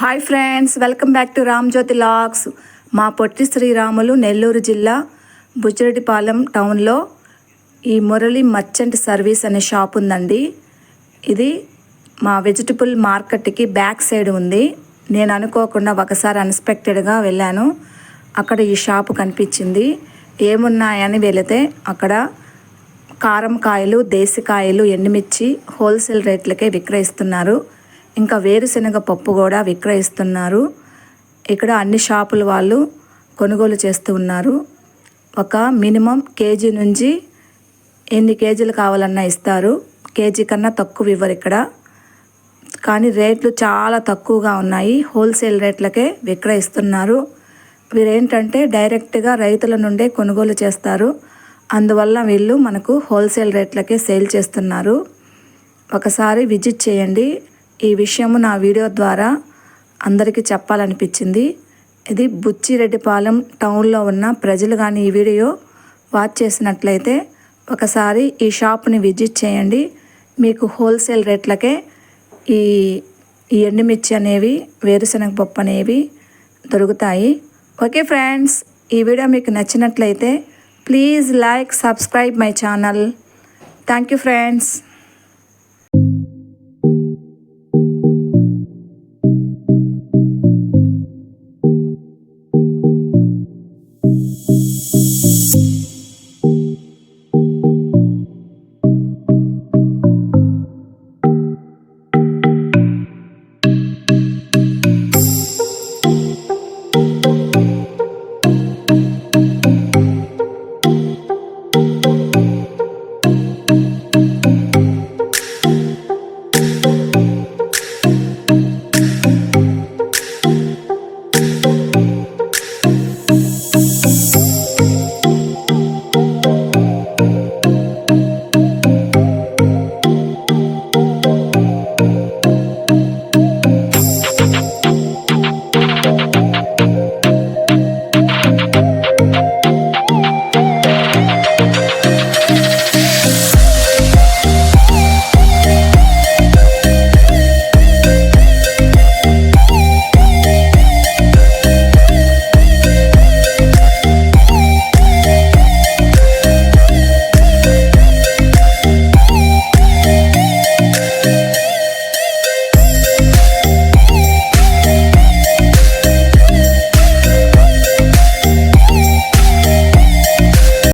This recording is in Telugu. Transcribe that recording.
Hi friends, welcome back to Ram Jyothi logs. మా పొట్టి శ్రీరాములు నెల్లూరు జిల్లా బుచ్చిరెడ్డిపాలెం టౌన్లో ఈ మురళి మర్చెంట్ సర్వీస్ అనే షాప్ ఉందండి. ఇది మా వెజిటబుల్ మార్కెట్కి బ్యాక్ సైడ్ ఉంది. నేను అనుకోకుండా ఒకసారి అన్ఎక్స్పెక్టెడ్గా వెళ్ళాను. అక్కడ ఈ షాపు కనిపించింది. ఏమున్నాయని వెళితే అక్కడ కారం కాయలు, దేశకాయలు, ఎండుమిర్చి హోల్సేల్ రేట్లకే విక్రయిస్తున్నారు. ఇంకా వేరుశనగ పప్పు కూడా విక్రయిస్తున్నారు. ఇక్కడ అన్ని షాపుల వాళ్ళు కొనుగోలు చేస్తూ ఉన్నారు. ఒక మినిమం కేజీ నుంచి ఎన్ని కేజీలు కావాలన్నా ఇస్తారు. కేజీ కన్నా తక్కువ ఇవ్వరు ఇక్కడ. కానీ రేట్లు చాలా తక్కువగా ఉన్నాయి. హోల్సేల్ రేట్లకే విక్రయిస్తున్నారు. వీరేంటంటే డైరెక్ట్గా రైతుల నుండే కొనుగోలు చేస్తారు. అందువల్ల వీళ్ళు మనకు హోల్సేల్ రేట్లకే సేల్ చేస్తున్నారు. ఒకసారి విజిట్ చేయండి. ఈ విషయము నా వీడియో ద్వారా అందరికీ చెప్పాలనిపించింది. ఇది బుచ్చిరెడ్డిపాలెం టౌన్లో ఉన్న ప్రజలు కానీ ఈ వీడియో వాచ్ చేసినట్లయితే ఒకసారి ఈ షాప్ని విజిట్ చేయండి. మీకు హోల్సేల్ రేట్లకే ఈ ఎండుమిర్చి అనేవి, వేరుశనగ పప్పు అనేవి దొరుకుతాయి. ఓకే ఫ్రెండ్స్, ఈ వీడియో మీకు నచ్చినట్లయితే please like, subscribe my channel. Thank you friends.